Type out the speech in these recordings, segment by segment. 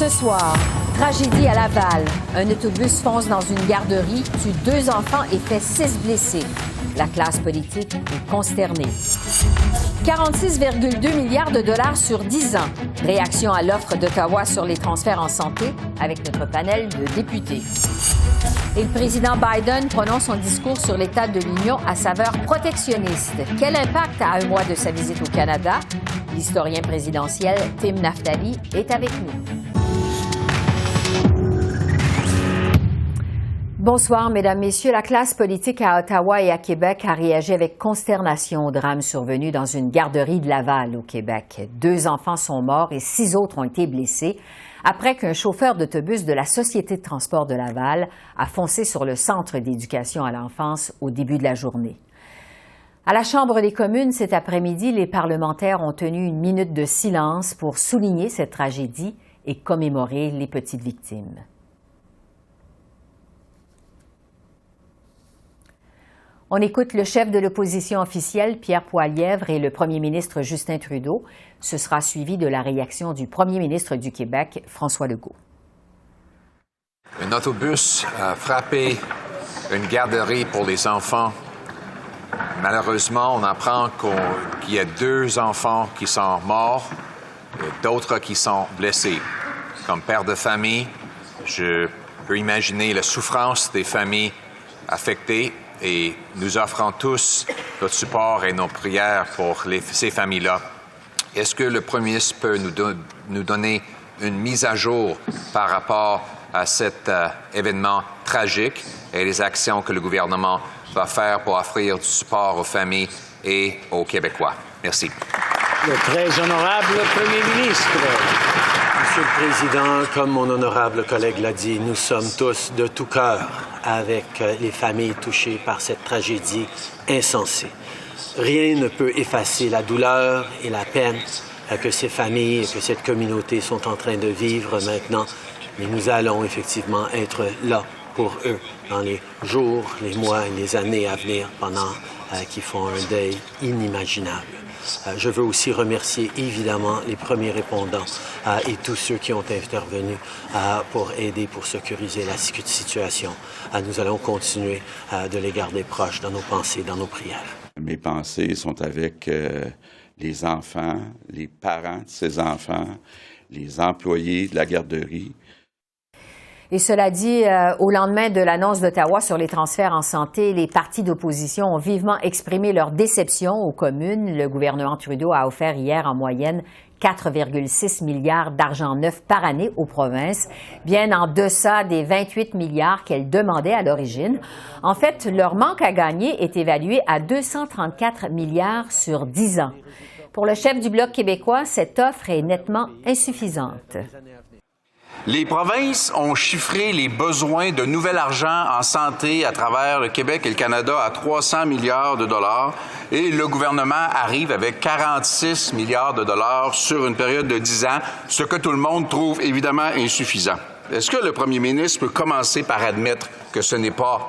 Ce soir, tragédie à Laval. Un autobus fonce dans une garderie, tue 2 enfants et fait 6 blessés. La classe politique est consternée. 46,2 milliards de dollars sur 10 ans. Réaction à l'offre d'Ottawa sur les transferts en santé avec notre panel de députés. Et le président Biden prononce son discours sur l'état de l'Union à saveur protectionniste. Quel impact à un mois de sa visite au Canada? L'historien présidentiel Tim Naftali est avec nous. Bonsoir, Mesdames, Messieurs. La classe politique à Ottawa et à Québec a réagi avec consternation au drame survenu dans une garderie de Laval, au Québec. 2 enfants sont morts et 6 autres ont été blessés après qu'un chauffeur d'autobus de la Société de transport de Laval a foncé sur le centre d'éducation à l'enfance au début de la journée. À la Chambre des communes, cet après-midi, les parlementaires ont tenu une minute de silence pour souligner cette tragédie et commémorer les petites victimes. On écoute le chef de l'opposition officielle, Pierre Poilievre, et le premier ministre Justin Trudeau. Ce sera suivi de la réaction du premier ministre du Québec, François Legault. Un autobus a frappé une garderie pour les enfants. Malheureusement, on apprend qu'il y a 2 enfants qui sont morts et d'autres qui sont blessés. Comme père de famille, je peux imaginer la souffrance des familles affectées. Et nous offrons tous notre support et nos prières pour ces familles-là. Est-ce que le Premier ministre peut nous donner une mise à jour par rapport à cet événement tragique et les actions que le gouvernement va faire pour offrir du support aux familles et aux Québécois? Merci. Le très honorable Premier ministre. Monsieur le Président, comme mon honorable collègue l'a dit, nous sommes tous de tout cœur avec les familles touchées par cette tragédie insensée. Rien ne peut effacer la douleur et la peine que ces familles et que cette communauté sont en train de vivre maintenant, mais nous allons effectivement être là pour eux dans les jours, les mois et les années à venir pendant qu'ils font un deuil inimaginable. Je veux aussi remercier évidemment les premiers répondants et tous ceux qui ont intervenu pour aider, pour sécuriser la situation. Nous allons continuer de les garder proches dans nos pensées, dans nos prières. Mes pensées sont avec les enfants, les parents de ces enfants, les employés de la garderie. Et cela dit, au lendemain de l'annonce d'Ottawa sur les transferts en santé, les partis d'opposition ont vivement exprimé leur déception aux communes. Le gouvernement Trudeau a offert hier en moyenne 4,6 milliards d'argent neuf par année aux provinces, bien en deçà des 28 milliards qu'elles demandaient à l'origine. En fait, leur manque à gagner est évalué à 234 milliards sur 10 ans. Pour le chef du Bloc québécois, cette offre est nettement insuffisante. Les provinces ont chiffré les besoins de nouvel argent en santé à travers le Québec et le Canada à 300 milliards de dollars et le gouvernement arrive avec 46 milliards de dollars sur une période de 10 ans, ce que tout le monde trouve évidemment insuffisant. Est-ce que le premier ministre peut commencer par admettre que ce n'est pas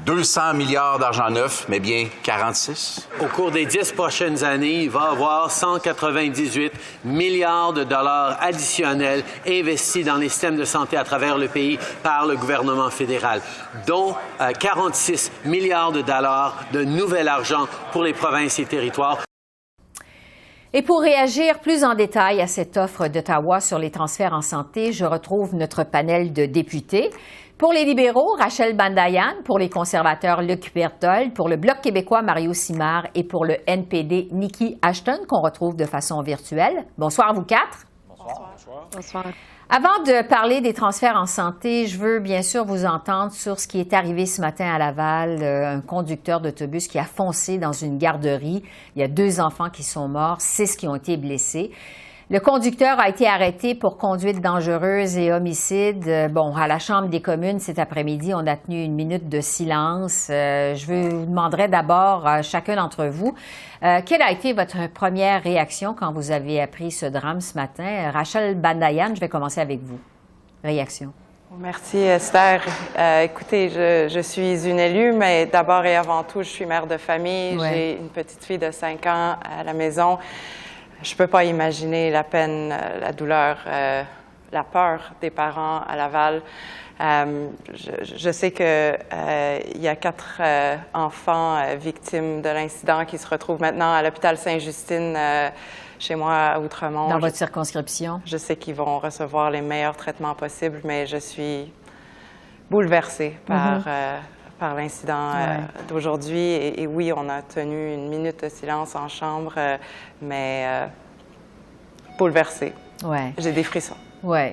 200 milliards d'argent neuf, mais bien 46? Au cours des 10 prochaines années, il va y avoir 198 milliards de dollars additionnels investis dans les systèmes de santé à travers le pays par le gouvernement fédéral, dont 46 milliards de dollars de nouvel argent pour les provinces et territoires. Et pour réagir plus en détail à cette offre d'Ottawa sur les transferts en santé, je retrouve notre panel de députés. Pour les libéraux, Rachel Bandayan, pour les conservateurs, Luc Berthold, pour le Bloc québécois, Mario Simard et pour le NPD, Niki Ashton, qu'on retrouve de façon virtuelle. Bonsoir à vous 4. Bonsoir. Bonsoir. Avant de parler des transferts en santé, je veux bien sûr vous entendre sur ce qui est arrivé ce matin à Laval, un conducteur d'autobus qui a foncé dans une garderie. Il y a 2 enfants qui sont morts, 6 qui ont été blessés. Le conducteur a été arrêté pour conduite dangereuse et homicide. Bon, à la Chambre des communes, cet après-midi, on a tenu une minute de silence. Je vous demanderai d'abord, chacun d'entre vous, quelle a été votre première réaction quand vous avez appris ce drame ce matin? Rachel Bandayan, je vais commencer avec vous. Réaction. Merci, Esther. Écoutez, je suis une élue, mais d'abord et avant tout, je suis mère de famille. Ouais. J'ai une petite fille de 5 ans à la maison. Je ne peux pas imaginer la peine, la douleur la peur des parents à Laval. Je sais qu'il y a 4 enfants victimes de l'incident qui se retrouvent maintenant à l'hôpital Sainte-Justine, chez moi à Outremont. Dans votre circonscription? Je sais qu'ils vont recevoir les meilleurs traitements possibles, mais je suis bouleversée par l'incident d'aujourd'hui. Et oui, on a tenu une minute de silence en chambre, mais bouleversée. Ouais. J'ai des frissons. Oui.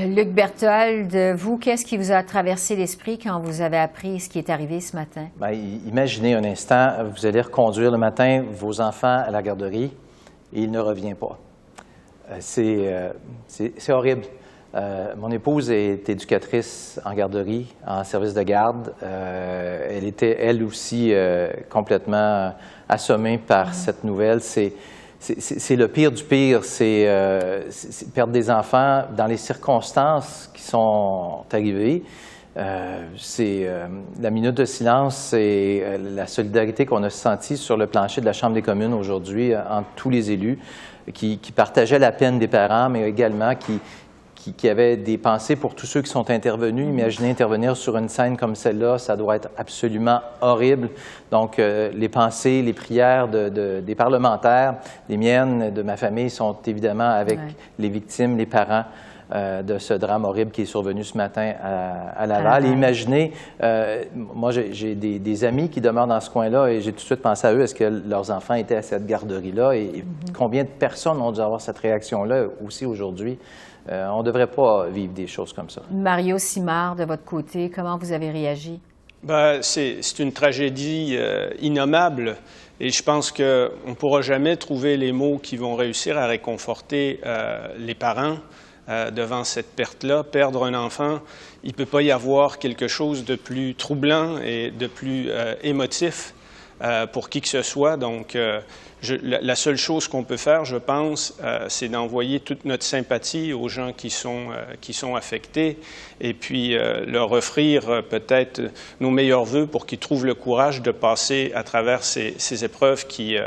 Luc Berthold, vous, qu'est-ce qui vous a traversé l'esprit quand vous avez appris ce qui est arrivé ce matin? Bien, imaginez un instant, vous allez reconduire le matin vos enfants à la garderie et il ne revient pas. C'est horrible. Mon épouse est éducatrice en garderie, en service de garde. Elle était, elle aussi, complètement assommée par cette nouvelle. C'est le pire du pire, c'est perdre des enfants dans les circonstances qui sont arrivées. La minute de silence et la solidarité qu'on a sentie sur le plancher de la Chambre des communes aujourd'hui entre tous les élus qui partageaient la peine des parents, mais également qui avaient des pensées pour tous ceux qui sont intervenus. Imaginez intervenir sur une scène comme celle-là, ça doit être absolument horrible. Donc, les pensées, les prières des parlementaires, les miennes, de ma famille, sont évidemment avec les victimes, les parents de ce drame horrible qui est survenu ce matin à Laval. Et imaginez, moi j'ai des amis qui demeurent dans ce coin-là et j'ai tout de suite pensé à eux, est-ce que leurs enfants étaient à cette garderie-là et combien de personnes ont dû avoir cette réaction-là aussi aujourd'hui? On ne devrait pas vivre des choses comme ça. Mario Simard, de votre côté, comment vous avez réagi? Bien, c'est une tragédie innommable et je pense qu'on ne pourra jamais trouver les mots qui vont réussir à réconforter les parents devant cette perte-là. Perdre un enfant, il ne peut pas y avoir quelque chose de plus troublant et de plus émotif pour qui que ce soit. Donc, la seule chose qu'on peut faire, je pense, c'est d'envoyer toute notre sympathie aux gens qui sont affectés et puis leur offrir peut-être nos meilleurs vœux pour qu'ils trouvent le courage de passer à travers ces épreuves qui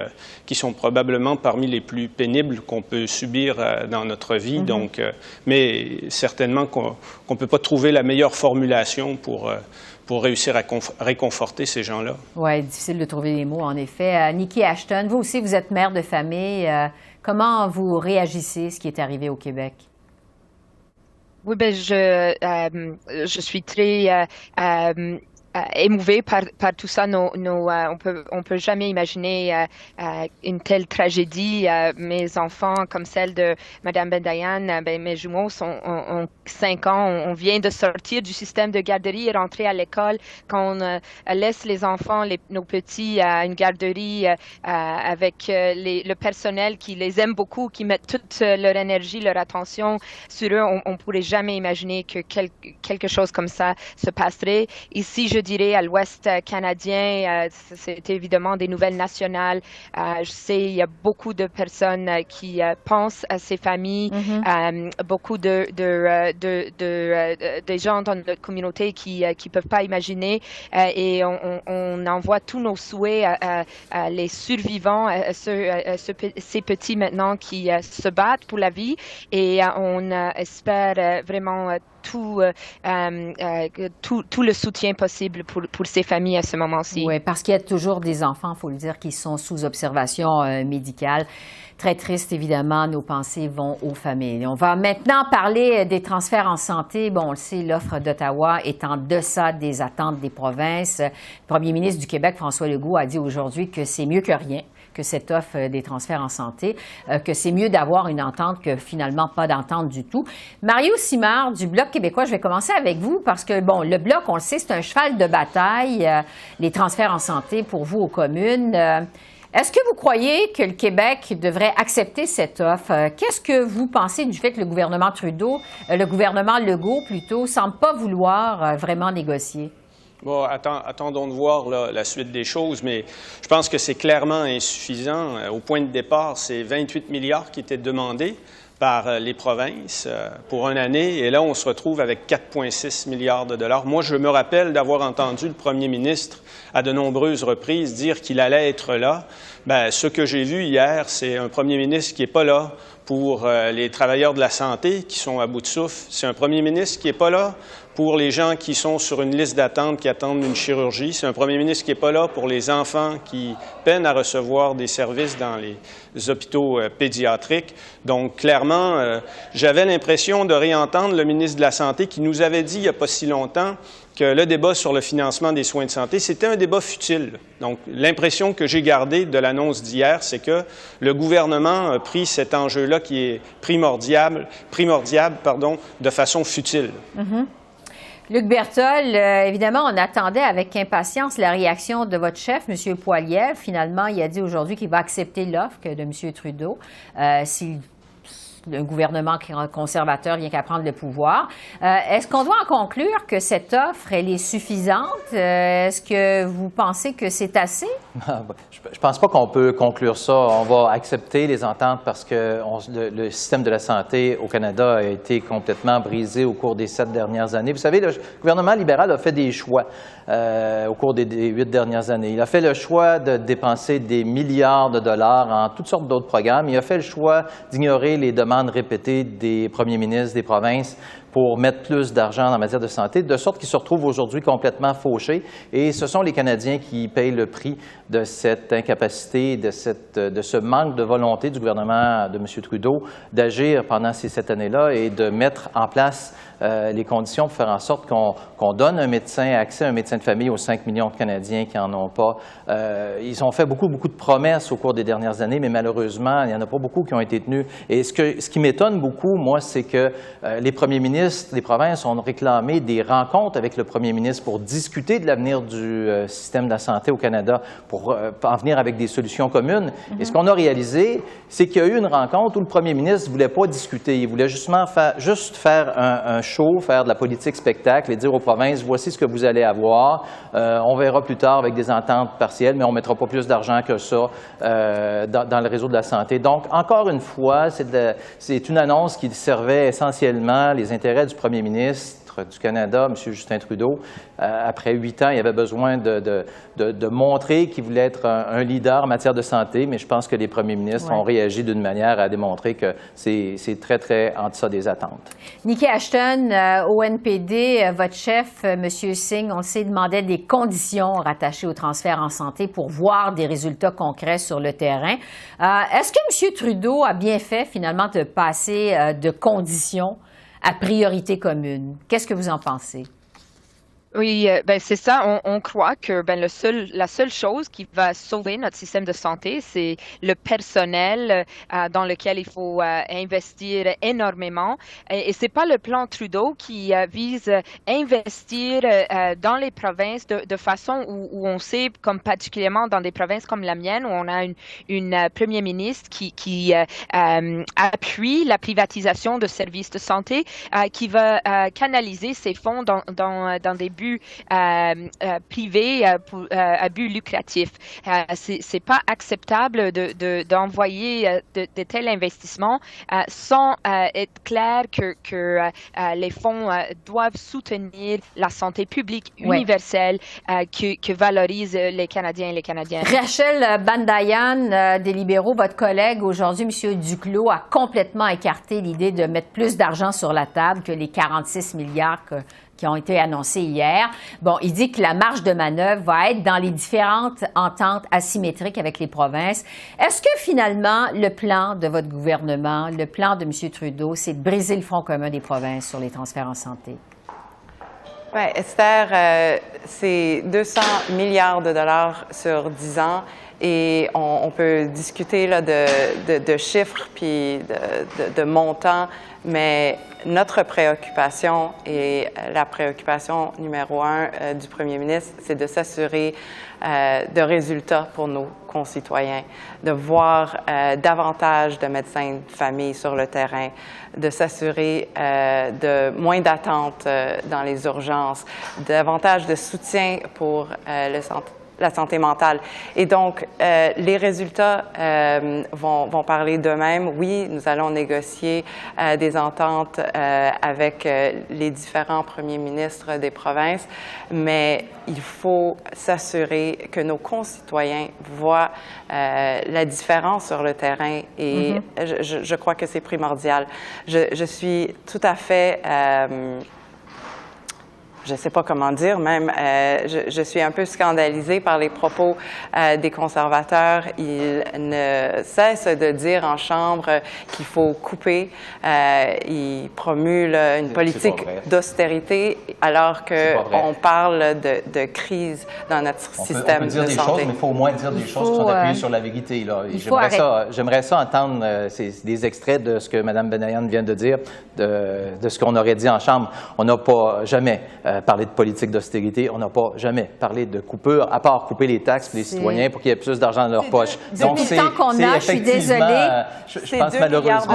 sont probablement parmi les plus pénibles qu'on peut subir dans notre vie. Donc, mais certainement qu'on ne peut pas trouver la meilleure formulation pour réussir à réconforter ces gens-là. Oui, difficile de trouver les mots, en effet. Nikki Ashton, vous aussi, vous êtes mère de famille. Comment vous réagissez à ce qui est arrivé au Québec? Oui, bien, je suis très émouvée par tout ça. On peut jamais imaginer une telle tragédie. Mes enfants, comme celle de Mme Bendayan, mes jumeaux ont 5 ans. On vient de sortir du système de garderie et rentrer à l'école. Quand on laisse les enfants, nos petits, à une garderie avec le personnel qui les aime beaucoup, qui mettent toute leur énergie, leur attention sur eux, on ne pourrait jamais imaginer que quelque chose comme ça se passerait. Ici, je dirais à l'Ouest canadien, c'est évidemment des nouvelles nationales. Je sais, il y a beaucoup de personnes qui pensent à ces familles, beaucoup des gens dans notre communauté qui peuvent pas imaginer, et on envoie tous nos souhaits à les survivants, ces petits maintenant qui se battent pour la vie, et on espère vraiment tout le soutien possible pour ces familles à ce moment-ci. Oui, parce qu'il y a toujours des enfants, il faut le dire, qui sont sous observation médicale. Très triste, évidemment, nos pensées vont aux familles. On va maintenant parler des transferts en santé. Bon, on le sait, l'offre d'Ottawa est en deçà des attentes des provinces. Le premier ministre du Québec, François Legault, a dit aujourd'hui que c'est mieux que rien, que cette offre des transferts en santé, que c'est mieux d'avoir une entente que finalement pas d'entente du tout. Mario Simard du Bloc québécois, je vais commencer avec vous parce que, bon, le Bloc, on le sait, c'est un cheval de bataille, les transferts en santé pour vous aux communes. Est-ce que vous croyez que le Québec devrait accepter cette offre? Qu'est-ce que vous pensez du fait que le gouvernement Legault plutôt, semble pas vouloir vraiment négocier? Bon, attendons de voir là, la suite des choses, mais je pense que c'est clairement insuffisant. Au point de départ, c'est 28 milliards qui étaient demandés par les provinces pour une année, et là, on se retrouve avec 4,6 milliards de dollars. Moi, je me rappelle d'avoir entendu le premier ministre à de nombreuses reprises dire qu'il allait être là. Bien, ce que j'ai vu hier, c'est un premier ministre qui n'est pas là pour les travailleurs de la santé qui sont à bout de souffle. C'est un premier ministre qui n'est pas là pour les gens qui sont sur une liste d'attente, qui attendent une chirurgie. C'est un premier ministre qui n'est pas là pour les enfants qui peinent à recevoir des services dans les hôpitaux pédiatriques. Donc, clairement, j'avais l'impression de réentendre le ministre de la Santé qui nous avait dit il n'y a pas si longtemps que le débat sur le financement des soins de santé, c'était un débat futile. Donc, l'impression que j'ai gardée de l'annonce d'hier, c'est que le gouvernement a pris cet enjeu-là qui est primordial, de façon futile. Mm-hmm. Luc Berthold, évidemment, on attendait avec impatience la réaction de votre chef, M. Poilievre. Finalement, il a dit aujourd'hui qu'il va accepter l'offre de M. Trudeau si un gouvernement conservateur vient qu'à prendre le pouvoir. Est-ce qu'on doit en conclure que cette offre, elle est suffisante? Est-ce que vous pensez que c'est assez? Je pense pas qu'on peut conclure ça. On va accepter les ententes parce que le système de la santé au Canada a été complètement brisé au cours des 7 dernières années. Vous savez, le gouvernement libéral a fait des choix au cours des 8 dernières années. Il a fait le choix de dépenser des milliards de dollars en toutes sortes d'autres programmes. Il a fait le choix d'ignorer les demandes répétées des premiers ministres des provinces pour mettre plus d'argent en matière de santé, de sorte qu'ils se retrouvent aujourd'hui complètement fauchés. Et ce sont les Canadiens qui payent le prix de cette incapacité, de ce manque de volonté du gouvernement de M. Trudeau d'agir pendant ces 7 années-là et de mettre en place les conditions pour faire en sorte qu'on donne accès à un médecin de famille aux 5 millions de Canadiens qui n'en ont pas. Ils ont fait beaucoup de promesses au cours des dernières années, mais malheureusement, il n'y en a pas beaucoup qui ont été tenues. Et ce qui m'étonne beaucoup, moi, c'est que les premiers ministres des provinces ont réclamé des rencontres avec le premier ministre pour discuter de l'avenir du système de la santé au Canada, pour en venir avec des solutions communes. Mm-hmm. Et ce qu'on a réalisé, c'est qu'il y a eu une rencontre où le premier ministre ne voulait pas discuter. Il voulait juste faire un show, faire de la politique spectacle et dire aux provinces, voici ce que vous allez avoir. On verra plus tard avec des ententes partielles, mais on ne mettra pas plus d'argent que ça dans le réseau de la santé. Donc, encore une fois, c'est une annonce qui servait essentiellement les intérêts du premier ministre du Canada, M. Justin Trudeau. Après 8 ans, il avait besoin de montrer qu'il voulait être un leader en matière de santé, mais je pense que les premiers ministres ont réagi d'une manière à démontrer que c'est très en deçà des attentes. Nikki Ashton, au NPD, votre chef, M. Singh, on le sait, demandait des conditions rattachées au transfert en santé pour voir des résultats concrets sur le terrain. Est-ce que M. Trudeau a bien fait, finalement, de passer de conditions à priorité commune? Qu'est-ce que vous en pensez? Oui, c'est ça. On croit que la seule chose qui va sauver notre système de santé, c'est le personnel dans lequel il faut investir énormément. Et c'est pas le plan Trudeau qui vise à investir dans les provinces de façon où on sait, comme particulièrement dans des provinces comme la mienne, où on a une première ministre qui appuie la privatisation de services de santé, qui va canaliser ses fonds dans des buts privés à but lucratif. C'est pas acceptable d'envoyer de tels investissements sans être clair que les fonds doivent soutenir la santé publique universelle que valorisent les Canadiens et les Canadiennes. Rachel Bandayan des Libéraux, votre collègue aujourd'hui, M. Duclos, a complètement écarté l'idée de mettre plus d'argent sur la table que les 46 milliards qui ont été annoncés hier. Bon, il dit que la marge de manœuvre va être dans les différentes ententes asymétriques avec les provinces. Est-ce que finalement, le plan de votre gouvernement, le plan de M. Trudeau, c'est de briser le front commun des provinces sur les transferts en santé? Oui, Esther, c'est 200 milliards de dollars sur 10 ans. Et on peut discuter là, de chiffres puis de montants, mais notre préoccupation et la préoccupation numéro 1 du premier ministre, c'est de s'assurer de résultats pour nos concitoyens, de voir davantage de médecins de famille sur le terrain, de s'assurer de moins d'attentes dans les urgences, davantage de soutien pour le la santé mentale. Et donc, les résultats vont parler d'eux-mêmes. Oui, nous allons négocier des ententes avec les différents premiers ministres des provinces, mais il faut s'assurer que nos concitoyens voient la différence sur le terrain et je crois que c'est primordial. Je suis tout à fait... je ne sais pas comment dire même, je suis un peu scandalisée par les propos des conservateurs. Ils ne cessent de dire en Chambre qu'il faut couper. Ils promulguent une politique d'austérité alors qu'on parle de crise dans notre système de santé. On peut dire des choses, mais il faut au moins dire des choses qui sont appuyées sur la vérité. J'aimerais ça entendre des extraits de ce que Mme Benayan vient de dire, de ce qu'on aurait dit en Chambre. On n'a pas jamais parler de politique d'austérité. On n'a pas jamais parlé de coupure, à part couper les taxes pour les citoyens pour qu'il y ait plus d'argent dans leur poche. Donc, c'est temps qu'on a, je suis désolée. Je pense malheureusement.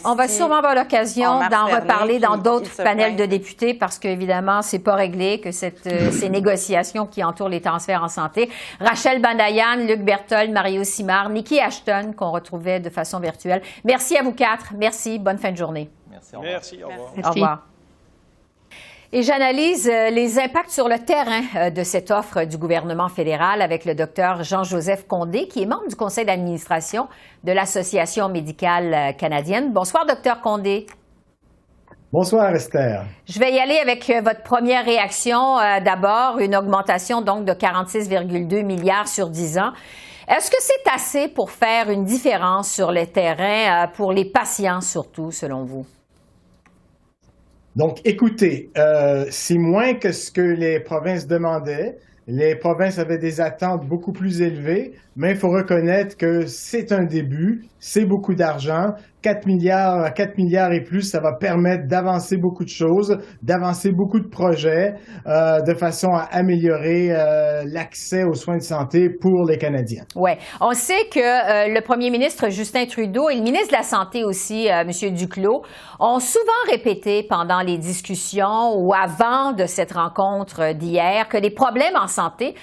On va sûrement avoir l'occasion d'en reparler dans d'autres panels de députés parce qu'évidemment, c'est pas réglé que ces négociations qui entourent les transferts en santé. Rachel Benayan, Luc Berthold, Mario Simard, Niki Ashton, qu'on retrouvait de façon virtuelle. Merci à vous quatre. Merci. Bonne fin de journée. Merci. Au revoir. Merci. Au revoir. Au revoir. Et j'analyse les impacts sur le terrain de cette offre du gouvernement fédéral avec le docteur Jean-Joseph Condé, qui est membre du conseil d'administration de l'Association médicale canadienne. Bonsoir, docteur Condé. Bonsoir, Esther. Je vais y aller avec votre première réaction. D'abord, une augmentation donc de 46,2 milliards sur 10 ans. Est-ce que c'est assez pour faire une différence sur le terrain, pour les patients surtout, selon vous? Donc, écoutez, c'est moins que ce que les provinces demandaient. Les provinces avaient des attentes beaucoup plus élevées, mais il faut reconnaître que c'est un début, c'est beaucoup d'argent. 4 milliards et plus, ça va permettre d'avancer beaucoup de choses, d'avancer beaucoup de projets, de façon à améliorer l'accès aux soins de santé pour les Canadiens. Oui. On sait que le premier ministre Justin Trudeau et le ministre de la Santé aussi, M. Duclos, ont souvent répété pendant les discussions ou avant de cette rencontre d'hier que les problèmes en santé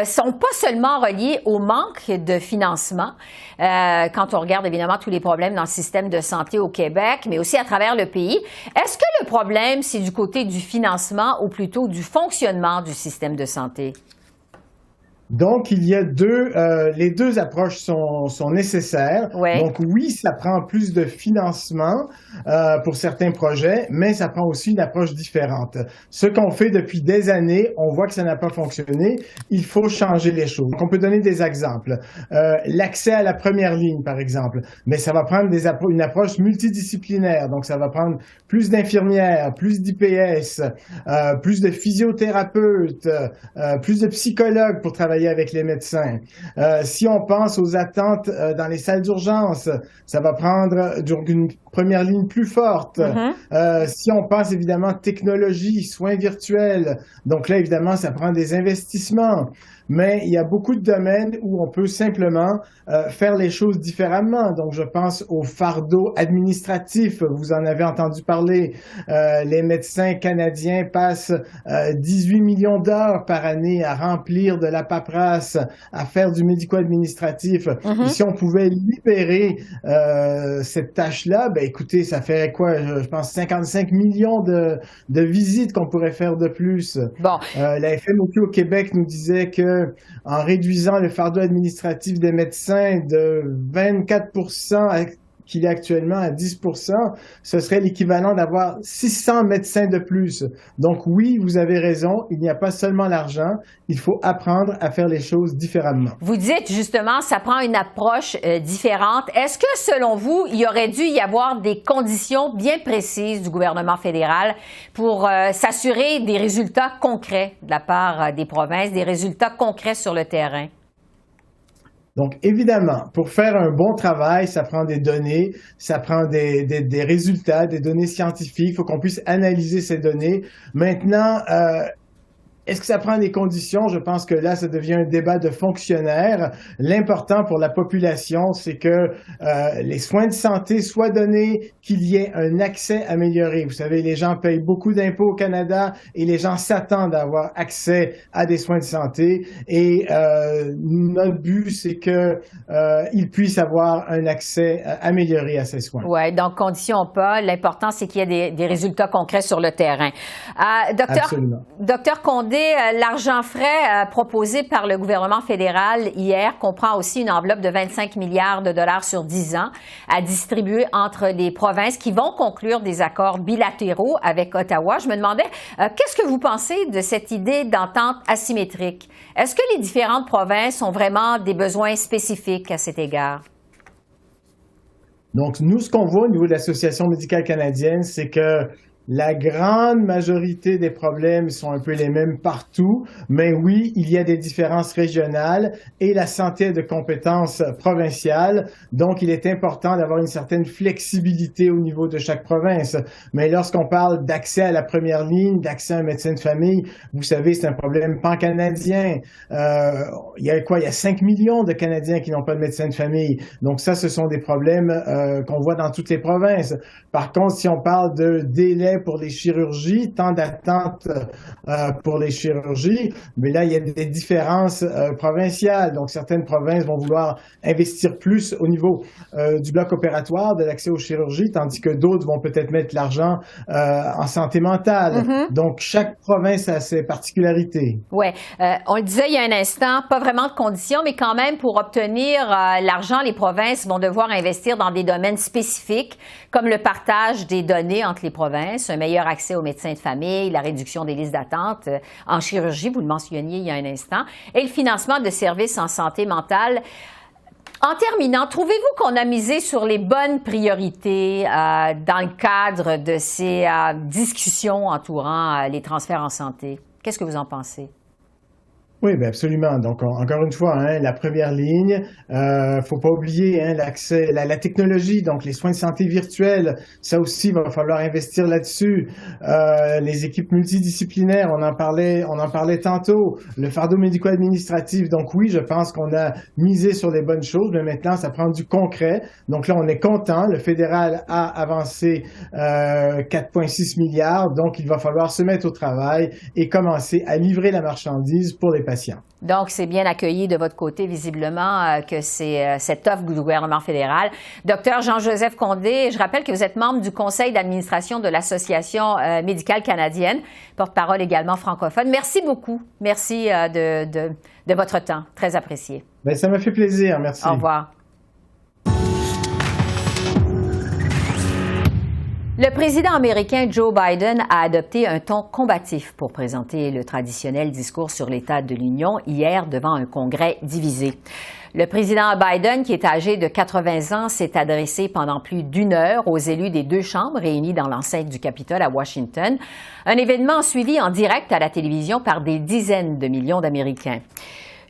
sont pas seulement reliés au manque de financement, quand on regarde évidemment tous les problèmes dans le système de santé au Québec, mais aussi à travers le pays. Est-ce que le problème, c'est du côté du financement ou plutôt du fonctionnement du système de santé? Donc, il y a les deux approches sont nécessaires. Ouais. Donc, oui, ça prend plus de financement pour certains projets, mais ça prend aussi une approche différente. Ce qu'on fait depuis des années, on voit que ça n'a pas fonctionné. Il faut changer les choses. Donc, on peut donner des exemples. L'accès à la première ligne, par exemple, mais ça va prendre une approche multidisciplinaire. Donc, ça va prendre plus d'infirmières, plus d'IPS, plus de physiothérapeutes, plus de psychologues pour travailler avec les médecins. Si on pense aux attentes dans les salles d'urgence, ça va prendre une première ligne plus forte. Si on pense évidemment technologie, soins virtuels, donc là évidemment ça prend des investissements. Mais il y a beaucoup de domaines où on peut simplement faire les choses différemment. Donc, je pense au fardeau administratif. Vous en avez entendu parler. Les médecins canadiens passent 18 millions d'heures par année à remplir de la paperasse, à faire du médico-administratif. Et si on pouvait libérer cette tâche-là, ben écoutez, ça ferait quoi? Je pense 55 millions de visites qu'on pourrait faire de plus. Bon. La FMOQ au Québec nous disait que en réduisant le fardeau administratif des médecins de 24% qu'il est actuellement à 10%, ce serait l'équivalent d'avoir 600 médecins de plus. Donc oui, vous avez raison, il n'y a pas seulement l'argent, il faut apprendre à faire les choses différemment. Vous dites justement, ça prend une approche différente. Est-ce que selon vous, il aurait dû y avoir des conditions bien précises du gouvernement fédéral pour s'assurer des résultats concrets de la part des provinces, des résultats concrets sur le terrain? Donc, évidemment, pour faire un bon travail, ça prend des données, ça prend des résultats, des données scientifiques. Il faut qu'on puisse analyser ces données. Maintenant, Est-ce que ça prend des conditions? Je pense que là, ça devient un débat de fonctionnaires. L'important pour la population, c'est que les soins de santé soient donnés, qu'il y ait un accès amélioré. Vous savez, les gens payent beaucoup d'impôts au Canada et les gens s'attendent à avoir accès à des soins de santé. Et notre but, c'est qu'ils puissent avoir un accès amélioré à ces soins. Oui, donc conditions pas. L'important, c'est qu'il y ait des résultats concrets sur le terrain. Docteur Condé, l'argent frais proposé par le gouvernement fédéral hier comprend aussi une enveloppe de 25 milliards de dollars sur 10 ans à distribuer entre les provinces qui vont conclure des accords bilatéraux avec Ottawa. Je me demandais, qu'est-ce que vous pensez de cette idée d'entente asymétrique? Est-ce que les différentes provinces ont vraiment des besoins spécifiques à cet égard? Donc, nous, ce qu'on voit au niveau de l'Association médicale canadienne, c'est que la grande majorité des problèmes sont un peu les mêmes partout, mais oui, il y a des différences régionales et la santé est de compétence provinciale. Donc, il est important d'avoir une certaine flexibilité au niveau de chaque province. Mais lorsqu'on parle d'accès à la première ligne, d'accès à un médecin de famille, vous savez, c'est un problème pan-canadien. Il y a 5 millions de Canadiens qui n'ont pas de médecin de famille. Donc, ça, ce sont des problèmes qu'on voit dans toutes les provinces. Par contre, si on parle de délai pour les chirurgies, temps d'attente pour les chirurgies, mais là, il y a des différences provinciales. Donc, certaines provinces vont vouloir investir plus au niveau du bloc opératoire, de l'accès aux chirurgies, tandis que d'autres vont peut-être mettre l'argent en santé mentale. Mm-hmm. Donc, chaque province a ses particularités. Oui. On le disait il y a un instant, pas vraiment de conditions, mais quand même, pour obtenir l'argent, les provinces vont devoir investir dans des domaines spécifiques, comme le partage des données entre les provinces, un meilleur accès aux médecins de famille, la réduction des listes d'attente en chirurgie, vous le mentionniez il y a un instant, et le financement de services en santé mentale. En terminant, trouvez-vous qu'on a misé sur les bonnes priorités dans le cadre de ces discussions entourant les transferts en santé? Qu'est-ce que vous en pensez? Oui, bien absolument. Donc, encore une fois, la première ligne, faut pas oublier l'accès, la technologie, donc les soins de santé virtuels, ça aussi, il va falloir investir là-dessus. Les équipes multidisciplinaires, on en parlait tantôt. Le fardeau médico-administratif, donc oui, je pense qu'on a misé sur les bonnes choses, mais maintenant, ça prend du concret. Donc là, on est content. Le fédéral a avancé 4,6 milliards, donc il va falloir se mettre au travail et commencer à livrer la marchandise pour les patients. Donc, c'est bien accueilli de votre côté, visiblement, que c'est cette offre du gouvernement fédéral. Docteur Jean-Joseph Condé, je rappelle que vous êtes membre du conseil d'administration de l'Association médicale canadienne, porte-parole également francophone. Merci beaucoup. Merci de votre temps. Très apprécié. Bien, ça m'a fait plaisir. Merci. Au revoir. Le président américain Joe Biden a adopté un ton combatif pour présenter le traditionnel discours sur l'état de l'Union hier devant un Congrès divisé. Le président Biden, qui est âgé de 80 ans, s'est adressé pendant plus d'1 heure aux élus des 2 chambres réunis dans l'enceinte du Capitole à Washington, un événement suivi en direct à la télévision par des dizaines de millions d'Américains.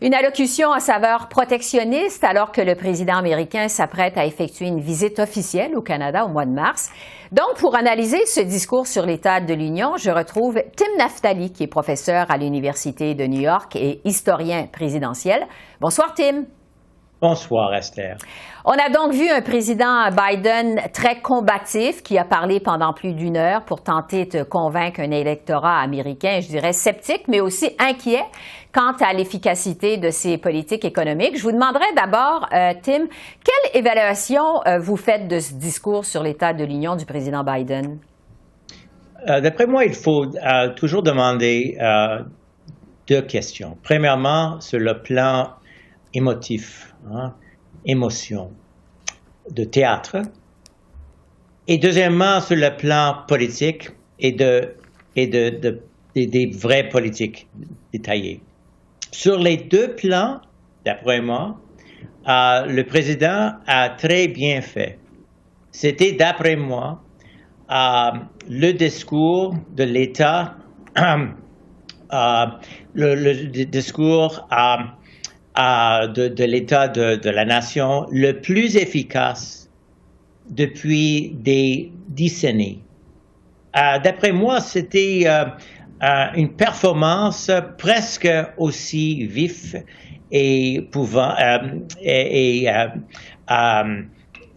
Une allocution à saveur protectionniste alors que le président américain s'apprête à effectuer une visite officielle au Canada au mois de mars. Donc, pour analyser ce discours sur l'état de l'Union, je retrouve Tim Naftali, qui est professeur à l'Université de New York et historien présidentiel. Bonsoir, Tim. Bonsoir, Esther. On a donc vu un président Biden très combatif qui a parlé pendant plus d'1 heure pour tenter de convaincre un électorat américain, je dirais sceptique, mais aussi inquiet quant à l'efficacité de ses politiques économiques. Je vous demanderai d'abord, Tim, quelle évaluation vous faites de ce discours sur l'état de l'Union du président Biden? D'après moi, il faut toujours demander 2 questions. Premièrement, sur le plan émotif. Émotion, de théâtre, et deuxièmement sur le plan politique et des vraies politiques détaillées. Sur les 2 plans, d'après moi, le président a très bien fait. C'était, d'après moi, le discours de l'État, le discours de l'État de la nation le plus efficace depuis des décennies. D'après moi, c'était une performance presque aussi vive et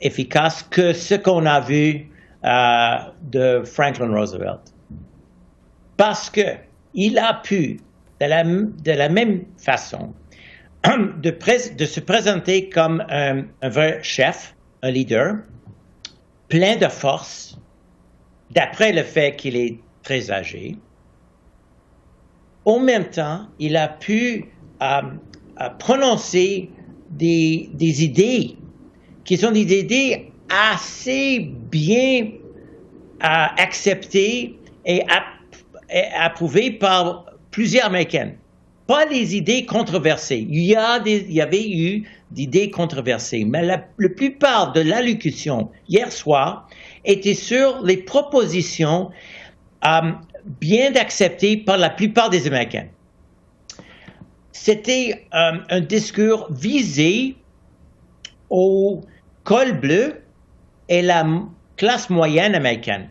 efficace que ce qu'on a vu de Franklin Roosevelt. Parce qu'il a pu, de la même façon, de se présenter comme un vrai chef, un leader, plein de force, d'après le fait qu'il est très âgé. En même temps, il a pu prononcer des idées qui sont des idées assez bien acceptées et approuvées par plusieurs Américains. Pas les idées controversées. Il y avait eu d'idées controversées, mais la plupart de l'allocution hier soir était sur les propositions bien acceptées par la plupart des Américains. C'était un discours visé au col bleu et la classe moyenne américaine.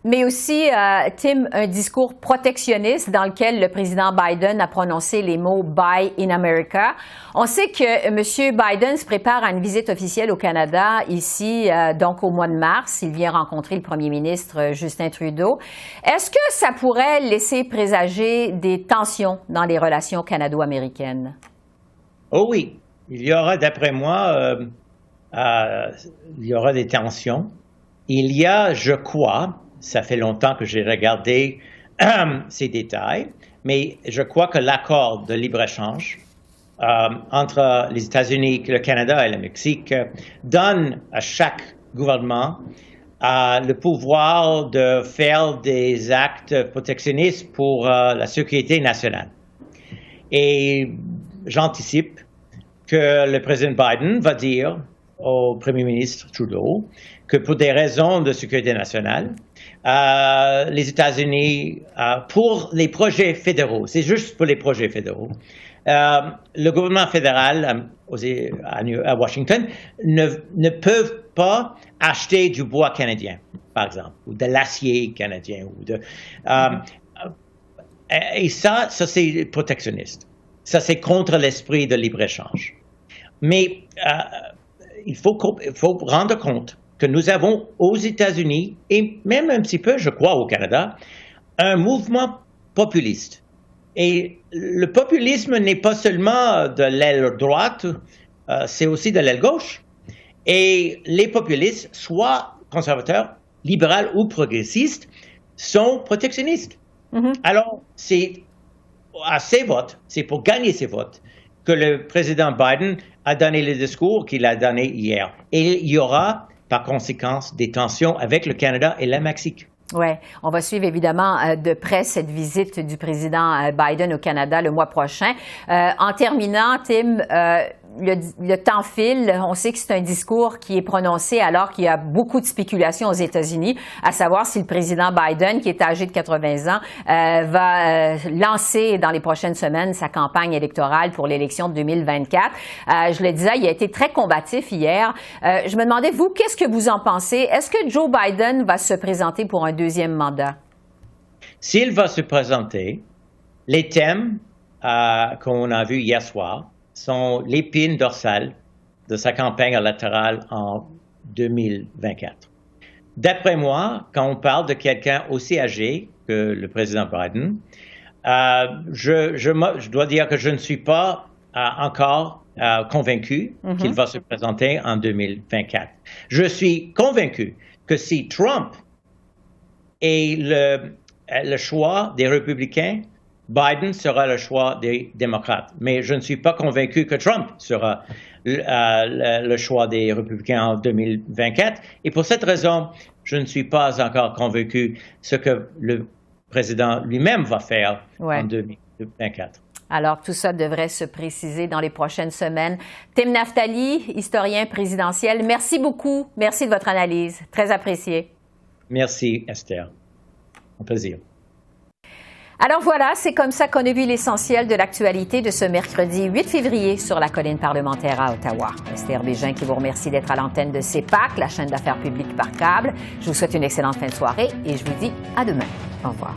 Mais aussi, Tim, un discours protectionniste dans lequel le président Biden a prononcé les mots « Buy in America ». On sait que M. Biden se prépare à une visite officielle au Canada ici, donc au mois de mars. Il vient rencontrer le premier ministre Justin Trudeau. Est-ce que ça pourrait laisser présager des tensions dans les relations canado-américaines? Oh oui, il y aura, d'après moi, il y aura des tensions. Il y a, je crois, ça fait longtemps que j'ai regardé ces détails, mais je crois que l'accord de libre-échange entre les États-Unis, le Canada et le Mexique donne à chaque gouvernement le pouvoir de faire des actes protectionnistes pour la sécurité nationale. Et j'anticipe que le président Biden va dire au premier ministre Trudeau que pour des raisons de sécurité nationale, les États-Unis, pour les projets fédéraux, c'est juste pour les projets fédéraux, le gouvernement fédéral à Washington ne peuvent pas acheter du bois canadien, par exemple, ou de l'acier canadien. Et ça c'est protectionniste. Ça, c'est contre l'esprit de libre-échange. Mais il faut rendre compte que nous avons aux États-Unis, et même un petit peu, je crois, au Canada, un mouvement populiste. Et le populisme n'est pas seulement de l'aile droite, c'est aussi de l'aile gauche. Et les populistes, soit conservateurs, libéraux ou progressistes, sont protectionnistes. Mm-hmm. Alors, c'est à ces votes, c'est pour gagner ces votes, que le président Biden a donné le discours qu'il a donné hier. Et il y aura, par conséquent, des tensions avec le Canada et le Mexique. Oui, on va suivre évidemment de près cette visite du président Biden au Canada le mois prochain. En terminant, Tim, le temps file. On sait que c'est un discours qui est prononcé alors qu'il y a beaucoup de spéculations aux États-Unis, à savoir si le président Biden, qui est âgé de 80 ans, va lancer dans les prochaines semaines sa campagne électorale pour l'élection de 2024. Je le disais, il a été très combatif hier. Je me demandais, vous, qu'est-ce que vous en pensez? Est-ce que Joe Biden va se présenter pour un deuxième mandat? S'il va se présenter, les thèmes qu'on a vus hier soir sont l'épine dorsale de sa campagne électorale en 2024. D'après moi, quand on parle de quelqu'un aussi âgé que le président Biden, je dois dire que je ne suis pas encore convaincu qu'il va se présenter en 2024. Je suis convaincu que si Trump est le choix des républicains, Biden sera le choix des démocrates. Mais je ne suis pas convaincu que Trump sera le choix des républicains en 2024. Et pour cette raison, je ne suis pas encore convaincu ce que le président lui-même va faire en 2024. Alors, tout ça devrait se préciser dans les prochaines semaines. Tim Naftali, historien présidentiel, merci beaucoup. Merci de votre analyse. Très appréciée. Merci, Esther. Un plaisir. Alors voilà, c'est comme ça qu'on a vu l'essentiel de l'actualité de ce mercredi 8 février sur la colline parlementaire à Ottawa. Esther Bégin qui vous remercie d'être à l'antenne de CEPAC, la chaîne d'affaires publiques par câble. Je vous souhaite une excellente fin de soirée et je vous dis à demain. Au revoir.